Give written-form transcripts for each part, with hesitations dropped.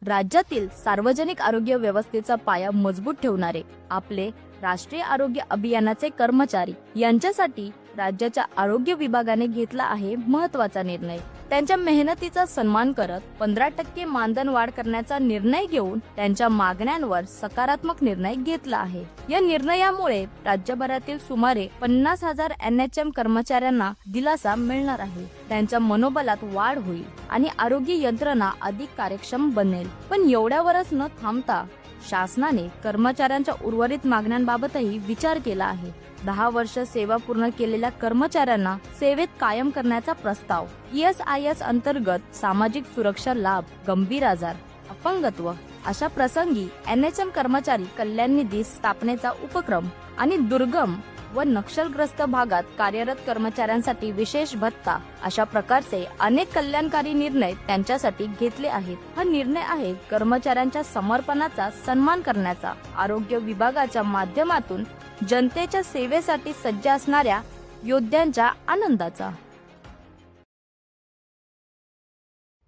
राज्यातील सार्वजनिक आरोग्य व्यवस्थेचा पाया मजबूत ठेवणारे आपले राष्ट्रीय आरोग्य अभियानाचे कर्मचारी यांच्यासाठी राज्याच्या आरोग्य विभागाने घेतला आहे महत्त्वाचा निर्णय। त्यांच्या मेहनतीचा सन्मान करत 15% मानधन वाढ करण्याचा निर्णय घेऊन त्यांच्या मागण्यांवर सकारात्मक निर्णय घेतला आहे। या निर्णयामुळे राज्यभरातील सुमारे 50,000 NHM कर्मचाऱ्यांना दिलासा मिळणार आहे। त्यांच्या मनोबलात वाढ होईल आणि आरोग्य यंत्रणा अधिक कार्यक्षम बनेल। पण एवढ्यावरच न थांबता शासनाने कर्मचाऱ्यांच्या उर्वरित मागण्यांबाबतही विचार केला आहे। 10 वर्ष सेवा पूर्ण केलेल्या कर्मचाऱ्यांना सेवेत कायम करण्याचा प्रस्ताव, ESIS अंतर्गत सामाजिक सुरक्षा लाभ, गंभीर आजार, अपंगत्व अशा प्रसंगी NHM कर्मचारी कल्याण निधी स्थापनेचा उपक्रम आणि दुर्गम व नक्षलग्रस्त भागात कार्यरत कर्मचाऱ्यांसाठी विशेष भत्ता अशा प्रकारचे अनेक कल्याणकारी निर्णय त्यांच्यासाठी घेतले आहेत। हा निर्णय आहे कर्मचाऱ्यांच्या समर्पणाचा सन्मान करण्याचा, आरोग्य विभागाच्या माध्यमातून जनतेच्या सेवेसाठी सज्ज असणाऱ्या योद्ध्यांच्या आनंदाचा।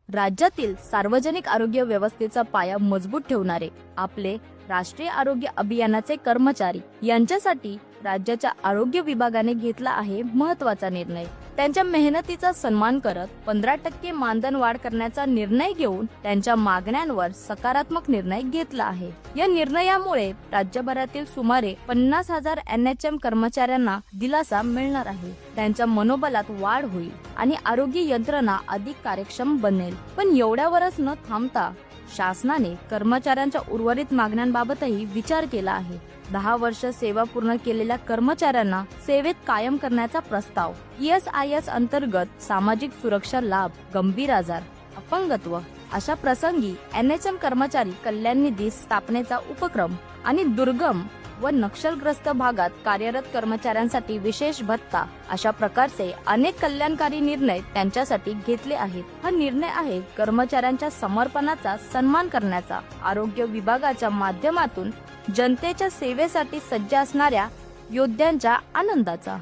राज्यातील सार्वजनिक आरोग्य व्यवस्थेचा पाया मजबूत ठेवणारे आपले राष्ट्रीय आरोग्य अभियानाचे कर्मचारी यांच्यासाठी राज्याच्या आरोग्य विभागाने घेतला आहे महत्त्वाचा निर्णय। त्यांच्या मेहनतीचा सन्मान करत 15% मानधन वाढ करण्याचा निर्णय घेऊन त्यांच्या मागण्यांवर सकारात्मक निर्णय घेतला आहे। या निर्णयामुळे राज्यभरातील सुमारे 50,000 NHM कर्मचाऱ्यांना दिलासा मिळणार आहे। त्यांच्या मनोबलात वाढ होईल आणि आरोग्य यंत्रणा अधिक कार्यक्षम बनेल। पण एवढ्यावरच न थांबता शासनाने कर्मचाऱ्यांच्या उर्वरित मागण्यांबाबतही विचार केला आहे। 10 वर्ष सेवा पूर्ण केलेल्या कर्मचाऱ्यांना सेवेत कायम करण्याचा प्रस्ताव, ESIS अंतर्गत सामाजिक सुरक्षा लाभ, गंभीर आजार, अपंगत्व अशा प्रसंगी NHM कर्मचारी कल्याण निधी स्थापनेचा उपक्रम आणि दुर्गम व नक्षलग्रस्त भागात कार्यरत कर्मचाऱ्यांसाठी विशेष भत्ता अशा प्रकारचे अनेक कल्याणकारी निर्णय त्यांच्यासाठी घेतले आहेत। हा निर्णय आहे कर्मचाऱ्यांच्या समर्पणाचा सन्मान करण्याचा, आरोग्य विभागाच्या माध्यमातून जनतेच्या सेवेसाठी सज्ज असणाऱ्या योद्ध्यांच्या आनंदाचा।